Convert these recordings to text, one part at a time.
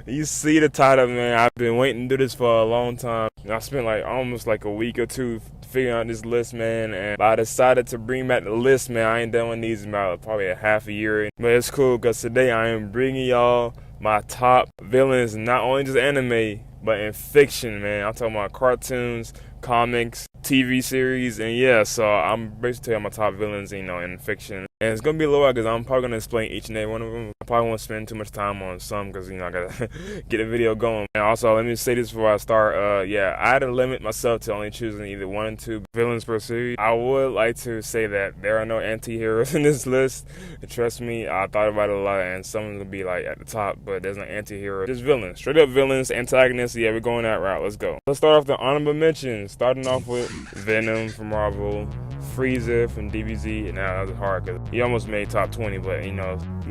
You see the title, man. I've been waiting to do this for a long time. I spent like almost like a week or two figuring out this list, man, and I decided to bring back the list, man. I ain't done one of these in about probably a half a year, but it's cool because today I am bringing y'all my top villains, not only just anime, but in fiction, man. I'm talking about cartoons, comics, TV series, and yeah, so I'm basically telling my top villains, in fiction. And it's gonna be a little while because I'm probably gonna explain each and every one of them. I probably won't spend too much time on some because I gotta get the video going. And also, let me say this before I start. Yeah, I had to limit myself to only choosing either one or two villains per series. I would like to say that there are no anti-heroes in this list. And trust me, I thought about it a lot, and some of them will be like at the top, but there's no anti-hero. Just villains, straight up villains, antagonists. Yeah, we're going that route. Let's go. Let's start off the honorable mentions. Starting off with Venom from Marvel, Frieza from DBZ, and that was hard because he almost made top 20, but he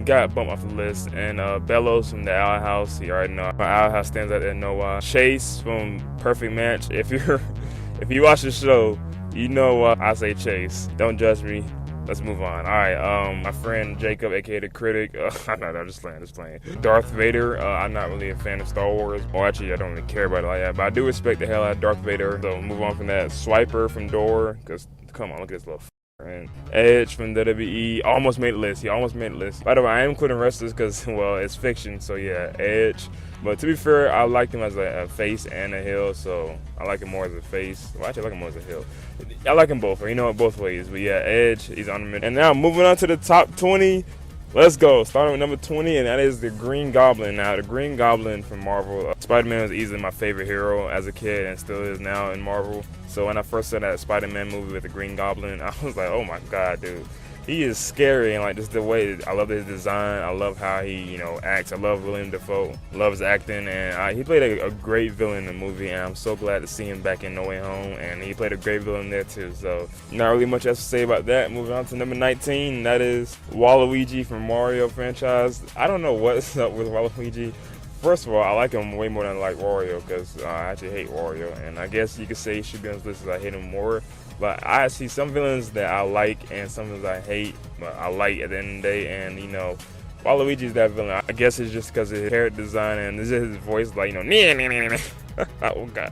got bumped off the list. And Bellows from the Owl House, you already know. Owl House stands out there, know why. Chase from Perfect Match. If you watch the show, you know why I say Chase. Don't judge me. Let's move on. All right, my friend Jacob, aka the Critic. I'm just playing. Darth Vader. I'm not really a fan of Star Wars. Well, actually, I don't really care about it like that, but I do respect the hell out of Darth Vader. So move on from that. Swiper from Dora, because come on, look at this little. And Edge from WWE almost made the list. He almost made the list. By the way, I am including wrestlers because, well, it's fiction. So yeah, Edge. But to be fair, I like him as a face and a heel. So I like him more as a face. Well, actually, I like him more as a heel. I like him both. Both ways. But yeah, Edge. He's on the mid. And now moving on to the top 20. Let's go. Starting with number 20, and that is the Green Goblin. Now, the Green Goblin from Marvel. Spider-Man was easily my favorite hero as a kid and still is now in Marvel. So when I first saw that Spider-Man movie with the Green Goblin, I was like, oh my God, dude. He is scary, and like just the way I love his design. I love how he, acts. I love William Dafoe. Love his acting, and he played a great villain in the movie. And I'm so glad to see him back in No Way Home, and he played a great villain there too. So not really much else to say about that. Moving on to number 19, that is Waluigi from Mario franchise. I don't know what's up with Waluigi. First of all, I like him way more than I like Wario because I actually hate Wario, and I guess you could say he should be on this list as I hate him more. But I see some villains that I like and some villains I hate, but I like at the end of the day. And Waluigi's that villain. I guess it's just because of his character design and this is his voice, like oh God.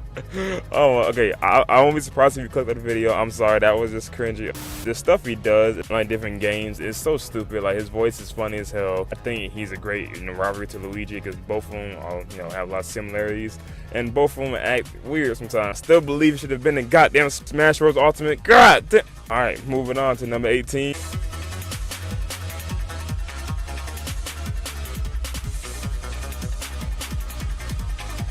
Oh, okay. I won't be surprised if you click that video. I'm sorry, that was just cringy. The stuff he does in like different games is so stupid. Like his voice is funny as hell. I think he's a great rivalry to Luigi because both of them have a lot of similarities and both of them act weird sometimes. Still believe it should have been in goddamn Smash Bros. Ultimate. God damn. All right, moving on to number 18.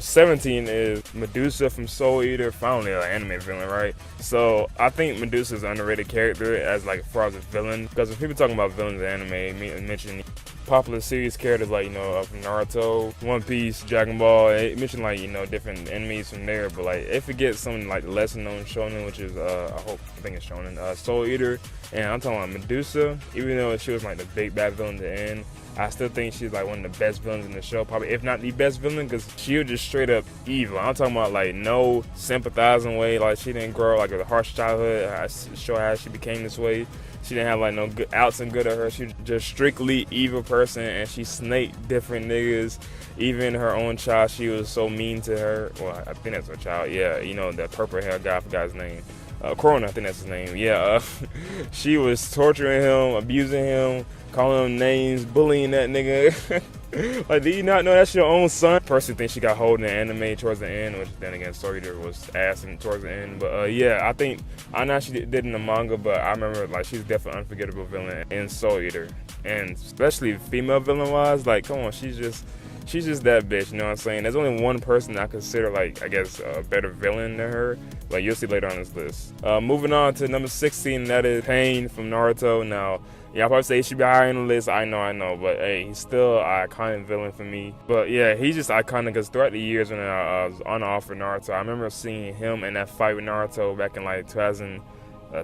17 is Medusa from Soul Eater, finally an anime villain, right? So I think Medusa is an underrated character as like far as a villain, because when people talking about villains in anime, mention popular series characters like from Naruto, One Piece, Dragon Ball. It mentioned like different enemies from there, but like it forgets something like the lesser known shonen, which is I think it's shonen, Soul Eater, and I'm talking about Medusa. Even though she was like the big bad villain at the end, I still think she's like one of the best villains in the show, probably if not the best villain, because she was just straight up evil. I'm talking about like no sympathizing way, like she didn't grow like with a harsh childhood, show how she became this way. She didn't have like no good outs and good of her. She was just strictly evil person, and she snaked different niggas. Even her own child, she was so mean to her. Well, I think that's her child. Yeah, that purple hair guy, I forgot his name. Corona, I think that's his name. Yeah, she was torturing him, abusing him, calling him names, bullying that nigga. Like, do you not know that's your own son? Personally think she got hold in the anime towards the end, which then again, Soul Eater was ass towards the end. But yeah, I know she did in the manga, but I remember like she's definitely an unforgettable villain in Soul Eater, and especially female villain wise. Like, come on, she's just that bitch. You know what I'm saying? There's only one person I consider like I guess a better villain than her. Like you'll see later on this list. Moving on to number 16, that is Pain from Naruto. Now, yeah, I'll probably say he should be higher on the list. I know, but hey, he's still an iconic villain for me. But yeah, he's just iconic because throughout the years when I was on and off for Naruto, I remember seeing him in that fight with Naruto back in like 2000.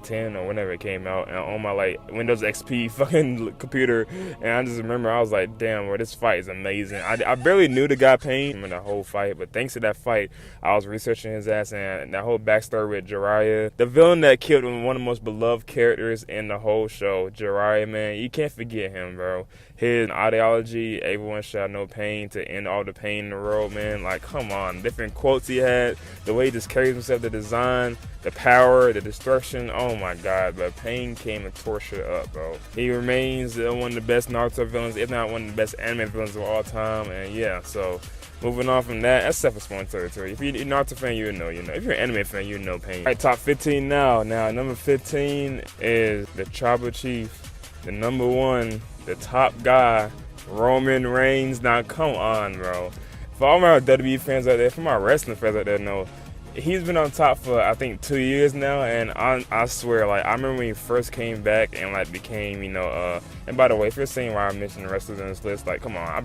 10 or whenever it came out, and on my like Windows XP fucking computer. And I just remember I was like, damn, bro, this fight is amazing. I barely knew the guy Pain in the whole fight, but thanks to that fight, I was researching his ass, and that whole backstory with Jiraiya, the villain that killed one of the most beloved characters in the whole show. Jiraiya, man, you can't forget him, bro. His ideology, everyone shall know pain to end all the pain in the world, man. Like, come on, different quotes he had, the way he just carries himself, the design, the power, the destruction. Oh my god, but Pain came and tore shit up, bro. He remains one of the best Naruto villains, if not one of the best anime villains of all time. And yeah, so moving on from that, that's self-explanatory territory. If you're a Naruto fan, you know. If you're an anime fan, you know Pain. All right, top 15 now. Now, number 15 is the Tribal Chief, the number one, the top guy, Roman Reigns. Now, come on, bro. For all my WWE fans out there, for my wrestling fans out there, know he's been on top for I think 2 years now, and I swear, like I remember when he first came back and like became, and by the way, if you're seeing why I mentioned wrestlers in this list, like come on, I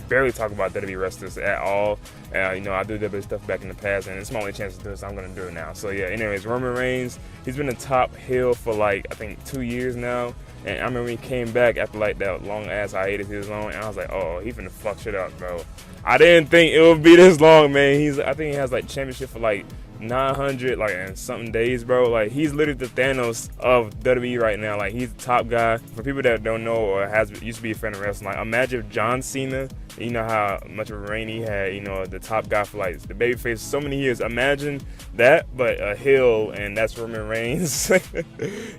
barely talk about WWE wrestlers at all. I do WWE stuff back in the past, and it's my only chance to do it, so I'm gonna do it now. So yeah, anyways, Roman Reigns, he's been a top heel for like I think 2 years now. And I remember he came back after like that long ass hiatus he was on, and I was like, oh, he finna fuck shit up, bro. I didn't think it would be this long, man. I think he has like championship for like 900 like and something days, bro. Like he's literally the Thanos of WWE right now. Like he's the top guy. For people that don't know or used to be a fan of wrestling, like imagine if John Cena, you know how much of a reign he had, the top guy for like the babyface so many years. Imagine that, but a heel, and that's Roman Reigns.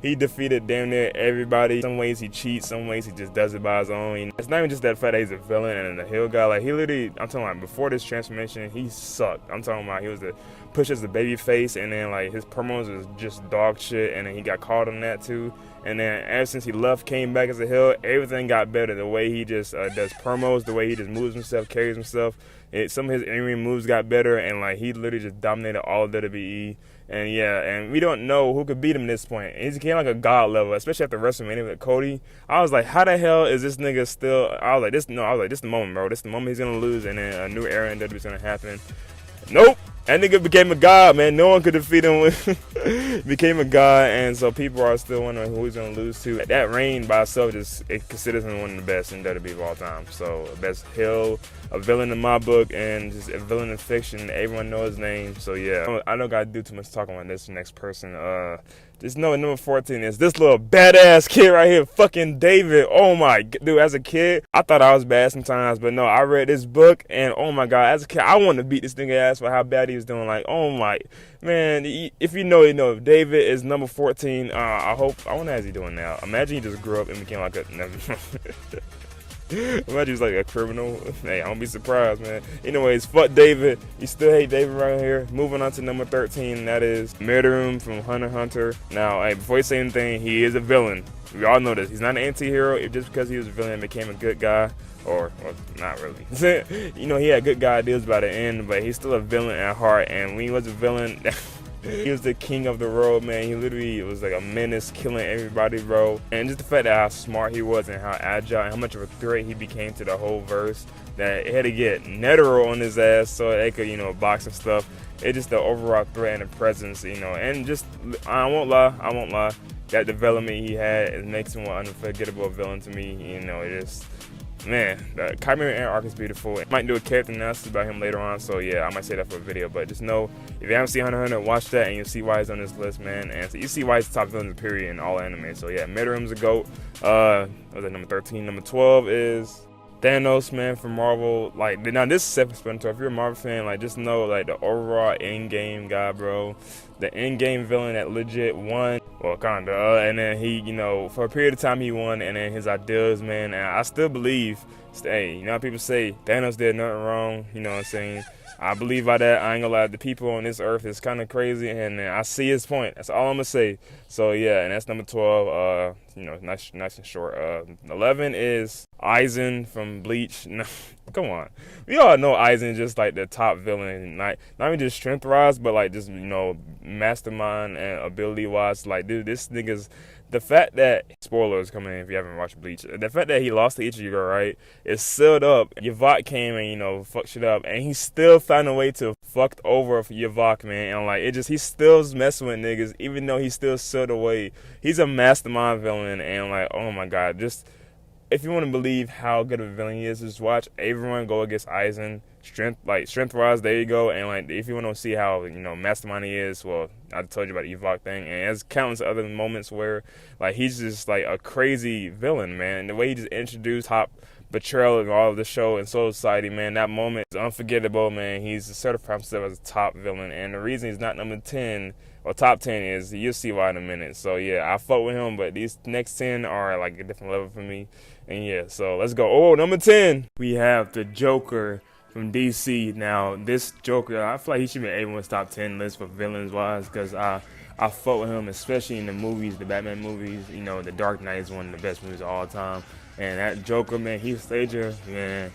He defeated damn near everybody. Some ways he cheats, some ways he just does it by his own. It's not even just that fact that he's a villain and a heel guy. Like he literally, I'm talking about before this transformation, he sucked. I'm talking about he was the push as the baby face, and then like his promos was just dog shit, and then he got caught on that too. And then ever since he left, came back as a heel, everything got better. The way he just does promos, the way he just moves himself, carries himself. Some of his in-ring moves got better, and like he literally just dominated all of WWE. And yeah, and we don't know who could beat him at this point. He became like a god level, especially after WrestleMania with Cody. I was like, how the hell is this nigga still? I was like, this is the moment, bro. This is the moment he's gonna lose, and then a new era in WWE is gonna happen. Nope. That nigga became a god, man. No one could defeat him when became a god, and so people are still wondering who he's gonna lose to. That reign by itself it considers him one of the best in WWE of all time. So best heel, a villain in my book, and just a villain in fiction. Everyone knows his name. So yeah, I don't gotta do too much talking on this next person. Just know number 14 is this little badass kid right here, fucking David. Oh my, dude, as a kid, I thought I was bad sometimes, but no, I read this book, and oh my god, as a kid, I wanted to beat this nigga ass for how bad he was doing. Like, oh my, man, if you know, if David is number 14, I wonder how's he doing now. Imagine he just grew up and became like a, imagine he's like a criminal. Hey, I don't be surprised, man. Anyways, fuck David. You still hate David right here. Moving on to number 13, that is Meruem from Hunter x Hunter. Now, hey, before you say anything, he is a villain. We all know this. He's not an anti-hero. Just because he was a villain and became a good guy. Or not really. He had good guy ideas by the end, but he's still a villain at heart. And when he was a villain, he was the king of the road, man. He literally was like a menace, killing everybody, bro. And just the fact that how smart he was and how agile and how much of a threat he became to the whole verse, that it had to get Netero on his ass so they could, box and stuff. It's just the overall threat and the presence, and just, I won't lie, that development he had, it makes him an unforgettable villain to me. It just, man, the Chimera Ant arc is beautiful. I might do a character analysis about him later on, so yeah, I might say that for a video. But just know, if you haven't seen Hunter x Hunter, watch that, and you'll see why he's on this list, man. And so you see why he's the top villain period in all anime. So yeah, Meruem's a GOAT. Was that number 13? Number 12 is Thanos, man, from Marvel. Like, now this is self-explanatory. If you're a Marvel fan, like, just know, like, the overall in-game guy, bro. The in-game villain that legit won. Well, kinda. And then he, for a period of time he won, and then his ideas, man. And I still believe, hey, how people say Thanos did nothing wrong, you know what I'm saying? I believe by that. I ain't gonna lie, the people on this earth is kind of crazy, and I see his point. That's all I'm gonna say. So yeah, and that's number 12. Nice and short. 11 is Aizen from Bleach. No, come on, we all know Aizen just like the top villain, not even just strength wise, but like just mastermind and ability wise. Like, dude, this nigga's the fact that, spoilers coming in if you haven't watched Bleach, the fact that he lost to Ichigo, right, is sealed up. Yavak came and, fucked shit up, and he still found a way to fuck over Yavak, man, and like, he's still messing with niggas, even though he's still sealed away. He's a mastermind villain, and like, oh my god, just, if you want to believe how good of a villain he is, just watch everyone go against Aizen. Strength-wise, there you go. And like, if you want to see how mastermind he is, well, I told you about the Evok thing, and there's countless other moments where like he's just like a crazy villain, man. And the way he just introduced top betrayal of all of the show and Soul Society, man, that moment is unforgettable, man. He's certified himself as a top villain, and the reason he's not number 10 or top 10 is, you'll see why in a minute. So yeah, I fuck with him, but these next 10 are like a different level for me. And yeah, so let's go. Oh, number 10, we have the Joker from DC. Now, this Joker, I feel like he should be everyone's top 10 list for villains-wise, because I fuck with him, especially in the movies, the Batman movies. The Dark Knight is one of the best movies of all time. And that Joker, man, Heath Ledger, man,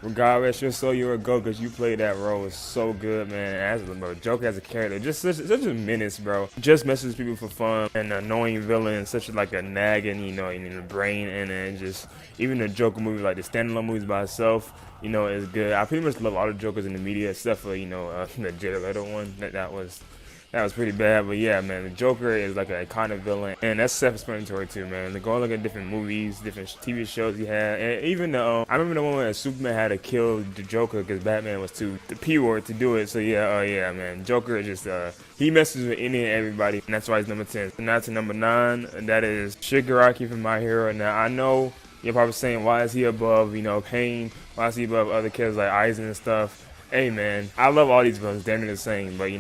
regardless, you're so you're a go, because you played that role. It's so good, man. Joker as a character, just such a menace, bro. Just messes people for fun. An annoying villain, such like a nagging, in the brain, and then just even the Joker movie, like the standalone movies by itself, is good. I pretty much love all the Jokers in the media, except for the Jared Leto one. That was pretty bad, but yeah, man, the Joker is like an iconic villain, and that's self-explanatory too, man. They go look at different movies, different TV shows he had, and even I remember the one where Superman had to kill the Joker because Batman was too the P word to do it. So yeah, man, Joker is just he messes with any and everybody, and that's why he's number 10. And now to number 9, and that is Shigaraki from My Hero. Now I know you're probably saying, why is he above Pain? Why is he above other kids like Aizen and stuff? Hey man, I love all these villains, they're the same, but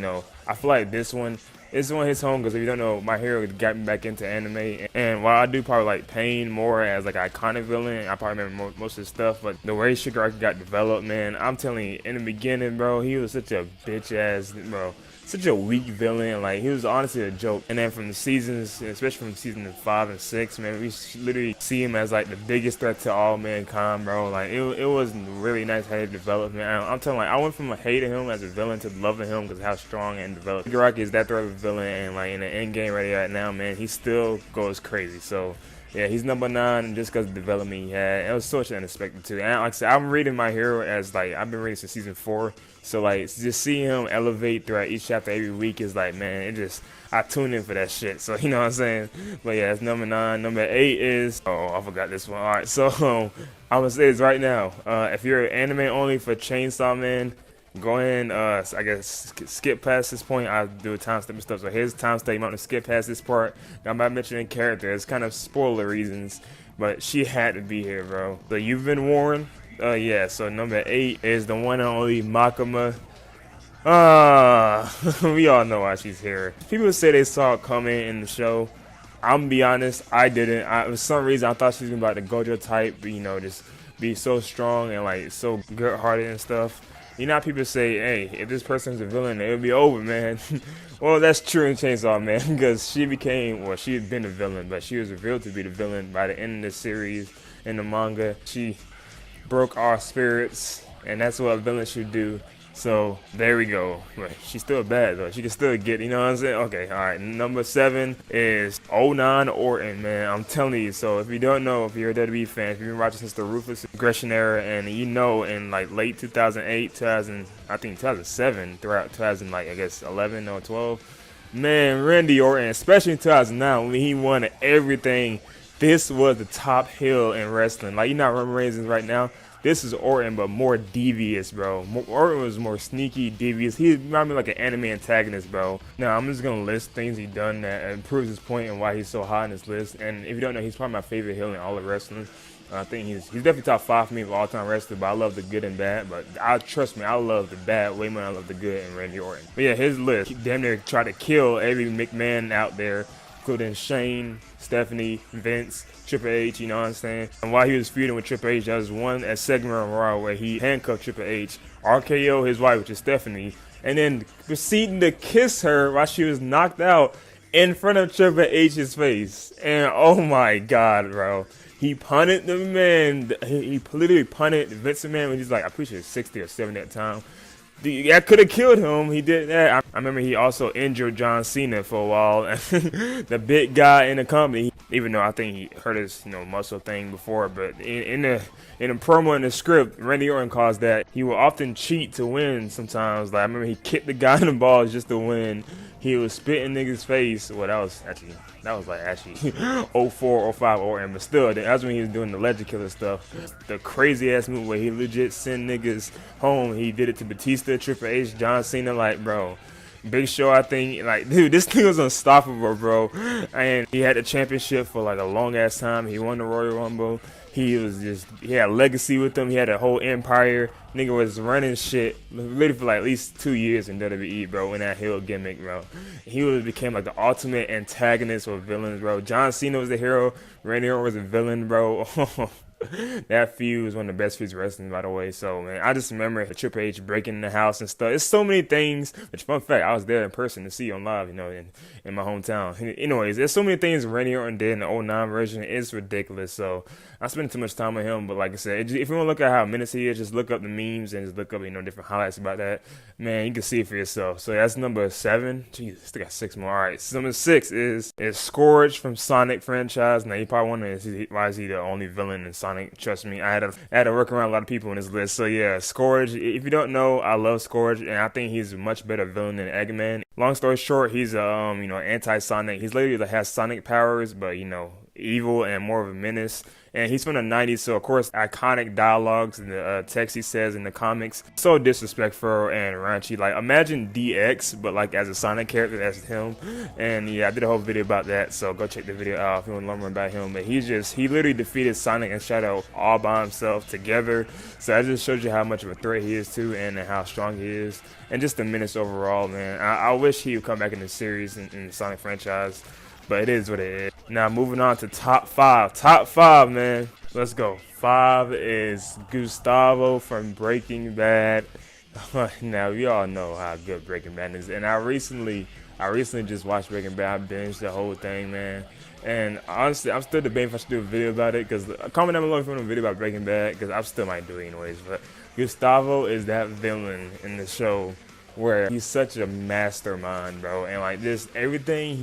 I feel like this one hits home, because if you don't know, My Hero got me back into anime, and while I do probably like Pain more as like an iconic villain, I probably remember most of his stuff, but the way Shigaraki got developed, man, I'm telling you, in the beginning, bro, he was such a bitch ass, bro. Such a weak villain, like he was honestly a joke. And then from the seasons, especially from season 5 and 6, man, we literally see him as like the biggest threat to all mankind, bro. Like it was really nice how he developed, man. I'm telling you, like, I went from hating him as a villain to loving him because of how strong and developed. Shigaraki is that threat of a villain, and like in the end game right now, man, he still goes crazy. So yeah, he's number 9 just because of the development he had. It was so much unexpected too. And like I said, I'm reading My Hero as like I've been reading since season 4. So like just seeing him elevate throughout each chapter every week is like, man, I tune in for that shit. So you know what I'm saying? But yeah, it's number 9. Number 8 is, oh, I forgot this one. All right, so I'm gonna say this right now. If you're anime only for Chainsaw Man, go ahead and I guess skip past this point. I'll do a timestamp and stuff. So here's timestamp. I'm gonna skip past this part. I'm about mentioning character. It's kind of spoiler reasons, but she had to be here, bro. So you've been warned. Yeah, so number 8 is the one and only Makima. We all know why she's here. People say they saw it coming in the show. I'm gonna be honest, I didn't. For some reason, I thought she was gonna be like the Gojo type, but, just be so strong and like so good-hearted and stuff. How people say, hey, if this person's a villain, it'll be over, man. Well, that's true in Chainsaw Man, because she had been a villain, but she was revealed to be the villain by the end of the series in the manga. She broke our spirits, and that's what a villain should do. So there we go. But she's still bad though. She can still get, you know what I'm saying? Okay, all right. Number 7 is 09 Orton, man. I'm telling you. So if you don't know, if you're a WWE fan, if you've been watching since the Ruthless Aggression era, and in like late 2008, 2007, throughout 11 or 12, man, Randy Orton, especially in 2009 when he won everything. This was the top heel in wrestling. Like, Roman Reigns is right now. This is Orton, but more devious, bro. Orton was more sneaky, devious. He reminded me like an anime antagonist, bro. Now, I'm just going to list things he's done that proves his point and why he's so high on this list. And if you don't know, he's probably my favorite heel in all of wrestling. I think he's definitely top 5 for me of all-time wrestler, but I love the good and bad. But trust me, I love the bad way more than I love the good in Randy Orton. But yeah, his list, he damn near tried to kill every McMahon out there, including Shane, Stephanie, Vince, Triple H, you know what I'm saying? And while he was feuding with Triple H, there was a segment on Raw where he handcuffed Triple H, RKO his wife, which is Stephanie, and then proceeding to kiss her while she was knocked out in front of Triple H's face. And oh my God, bro. He punted the man. He literally punted Vince McMahon when he's like, I appreciate 60 or 70 at the time. That could have killed him. He did that. I remember he also injured John Cena for a while. The big guy in the company, even though I think he hurt his muscle thing before, but in the promo in the script, Randy Orton calls that he will often cheat to win sometimes. Like I remember he kicked the guy in the balls just to win. He was spitting niggas' face. Well, that was actually 04, 05 Orton, but still, that's when he was doing the Legend Killer stuff. The crazy ass move where he legit sent niggas home. He did it to Batista, Triple H, John Cena. Like, bro, Big Show, I think, like, dude, this thing was unstoppable, bro. And he had the championship for like a long ass time. He won the Royal Rumble. He had legacy with him. He had a whole empire. Nigga was running shit literally for like at least 2 years in WWE, bro, in that heel gimmick, bro. He became like the ultimate antagonist or villain, bro. John Cena was the hero. Randy Orton was a villain, bro. That feud was one of the best feuds in wrestling, by the way. So, man, I just remember Triple H breaking in the house and stuff. It's so many things. Which, fun fact, I was there in person to see on live, in my hometown. Anyways, there's so many things Randy Orton did in the '09 version. It's ridiculous. So, I spend too much time with him. But like I said, if you want to look at how minutes he is, just look up the memes and just look up, different highlights about that. Man, you can see it for yourself. So, that's number 7. Jeez, still got 6 more. All right, so number 6 is Scourge from Sonic franchise. Now, you probably wonder, why is he the only villain in Sonic? Trust me, I had to work around a lot of people in this list. So yeah, Scourge. If you don't know, I love Scourge, and I think he's a much better villain than Eggman. Long story short, he's anti-Sonic. He's literally that has Sonic powers, but evil and more of a menace. And he's from the 90s, so of course, iconic dialogues and the text he says in the comics. So disrespectful and raunchy. Like, imagine DX, but like as a Sonic character, that's him. And yeah, I did a whole video about that, so go check the video out if you want to learn more about him. But he literally defeated Sonic and Shadow all by himself together. So that just shows you how much of a threat he is too, and how strong he is. And just the menace overall, man. I wish he would come back in the series in the Sonic franchise. But it is what it is. Now, moving on to top 5. Top 5, man. Let's go. 5 is Gustavo from Breaking Bad. Now, we all know how good Breaking Bad is. And I recently just watched Breaking Bad. I binged the whole thing, man. And honestly, I'm still debating if I should do a video about it. Because comment down below if you want a video about Breaking Bad. Because I still might do it anyways. But Gustavo is that villain in the show where he's such a mastermind, bro. And like this, everything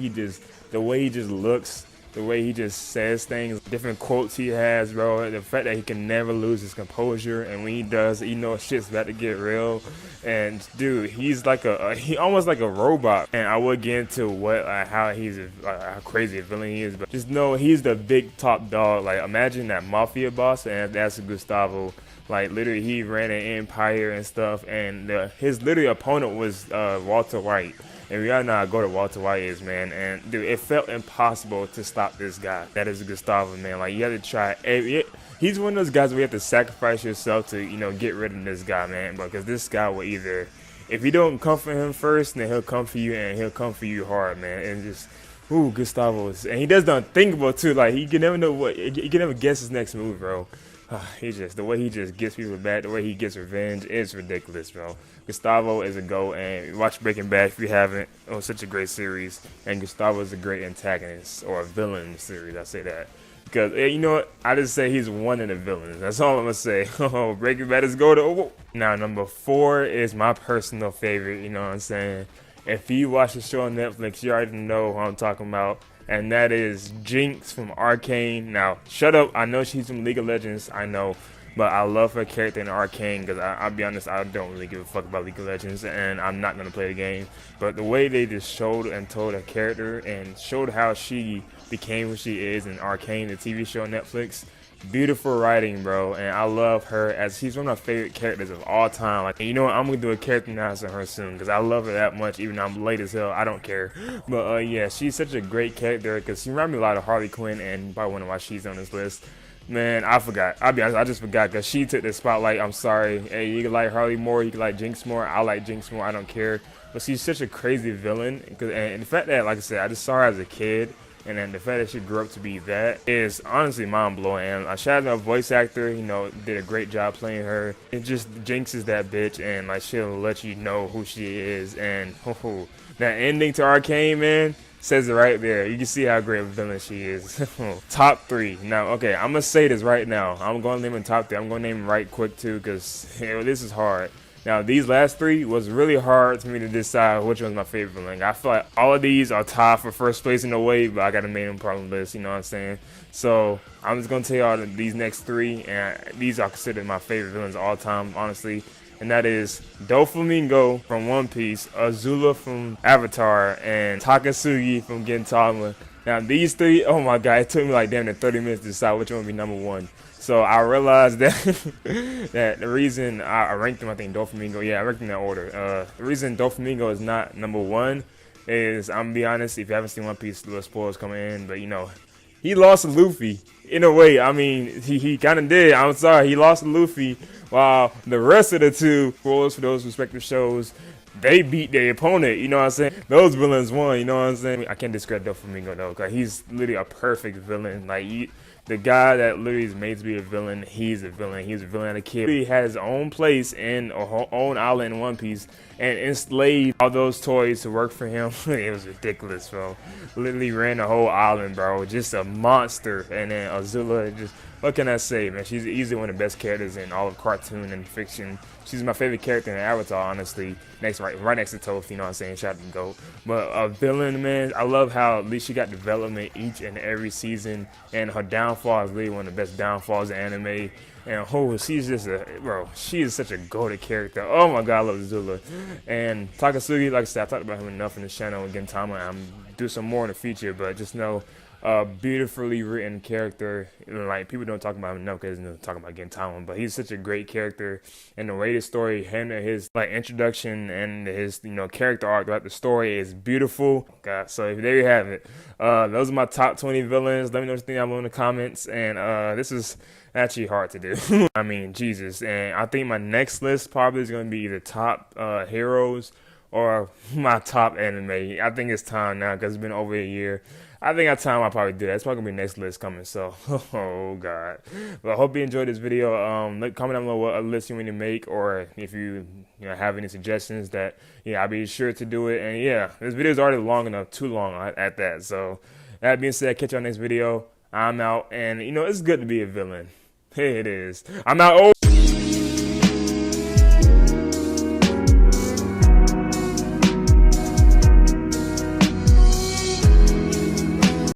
the way he just looks, the way he just says things, different quotes he has, bro. The fact that he can never lose his composure, and when he does, shit's about to get real. And dude, he's like he almost like a robot. And I would get into how crazy a villain he is, but just know he's the big top dog. Like, imagine that mafia boss, and that's Gustavo. Like, literally, he ran an empire and stuff, and his literally opponent was Walter White. And we all know how good Walter White is, man. And, dude, it felt impossible to stop this guy. That is Gustavo, man. Like, you have to try. He's one of those guys where you have to sacrifice yourself to, get rid of this guy, man. Because this guy will either, if you don't come for him first, then he'll come for you, and he'll come for you hard, man. And just, Gustavo is. And he does the unthinkable, too. Like, he can never he can never guess his next move, bro. The way he just gets people back, the way he gets revenge, is ridiculous, bro. Gustavo is a GOAT, and watch Breaking Bad if you haven't. It was such a great series, and Gustavo is a great antagonist, or a villain in the series, I say that. Because, you know what, I just say he's one of the villains. That's all I'm going to say. Breaking Bad is GOAT. Now, number 4 is my personal favorite, you know what I'm saying? If you watch the show on Netflix, you already know who I'm talking about. And that is Jinx from Arcane. Now, shut up. I know she's from League of Legends. I know. But I love her character in Arcane because I'll be honest, I don't really give a fuck about League of Legends. And I'm not going to play the game. But the way they just showed and told her character and showed how she became who she is in Arcane, the TV show on Netflix. Beautiful writing, bro, and I love her as she's one of my favorite characters of all time. Like, you know what, I'm gonna do a character analysis on her soon because I love her that much. Even though I'm late as hell, I don't care. But yeah, she's such a great character because she reminds me a lot of Harley Quinn, and you probably wonder why she's on this list. Man, I forgot. I'll be honest, I just forgot because she took the spotlight. I'm sorry. Hey, you can like Harley more, you can like Jinx more. I like Jinx more. I don't care. But she's such a crazy villain, and the fact that, like I said, I just saw her as a kid. And then the fact that she grew up to be that is honestly mind-blowing. And shout out to her voice actor, did a great job playing her. It just Jinx is that bitch, and like she'll let you know who she is. And that ending to Arcane, man, says it right there. You can see how great of a villain she is. Top 3. Now, okay, I'm going to say this right now. I'm going to name them top 3. I'm going to name them right quick, too, because this is hard. Now, these last three was really hard for me to decide which one's my favorite villain. I feel like all of these are tied for first place in a way, but I got a main problem list, you know what I'm saying? So I'm just gonna tell y'all these next three, and these are considered my favorite villains of all time, honestly. And that is Doflamingo from One Piece, Azula from Avatar, and Takasugi from Gintama. Now these three, oh my god, it took me like damn near 30 minutes to decide which one would be number one. So I realized that that the reason I ranked them, I think Doflamingo, yeah, I ranked them in that order. The reason Doflamingo is not number one is, I'm gonna be honest, if you haven't seen One Piece, little spoilers coming in, but you know, he lost to Luffy. In a way, I mean, he kind of did. I'm sorry, he lost to Luffy, while the rest of the two, spoilers for those respective shows, they beat their opponent, you know what I'm saying? Those villains won, you know what I'm saying? I can't discredit Doflamingo though, because he's literally a perfect villain. Like, the guy that literally is made to be a villain, he's a villain. He's a villain as a kid. He had his own place in a own island in One Piece and enslaved all those toys to work for him. It was ridiculous, bro. Literally ran the whole island, bro. Just a monster. And then Azula, just, what can I say, man? She's easily one of the best characters in all of cartoon and fiction. She's my favorite character in Avatar, honestly. Right next to Toph, you know what I'm saying? Shout out to GOAT. But a villain, man, I love how at least she got development each and every season. And her downfall is really one of the best downfalls in anime. And oh, she's just she is such a goated character. Oh my god, I love Zula. And Takasugi, like I said, I talked about him enough in the channel and Gintama. I'm do some more in the future, but just know, beautifully written character. Like, people don't talk about him enough because they're talking about Gintama, but he's such a great character. And the way the story handled his like introduction and his character arc throughout the story is beautiful. God, so there you have it. Those are my top 20 villains. Let me know what you think down below in the comments. And this is actually hard to do. I mean, Jesus. And I think my next list probably is going to be either top heroes or my top anime. I think it's time now because it's been over a year. I think at time I'll probably do that. It's probably going to be the next list coming. So, oh, God. But I hope you enjoyed this video. Comment down below what a list you want me to make, or if you have any suggestions that, I'll be sure to do it. And yeah, this video is already long enough, too long at that. So, that being said, catch you on the next video. I'm out. And, it's good to be a villain. It is. I'm out. Oh.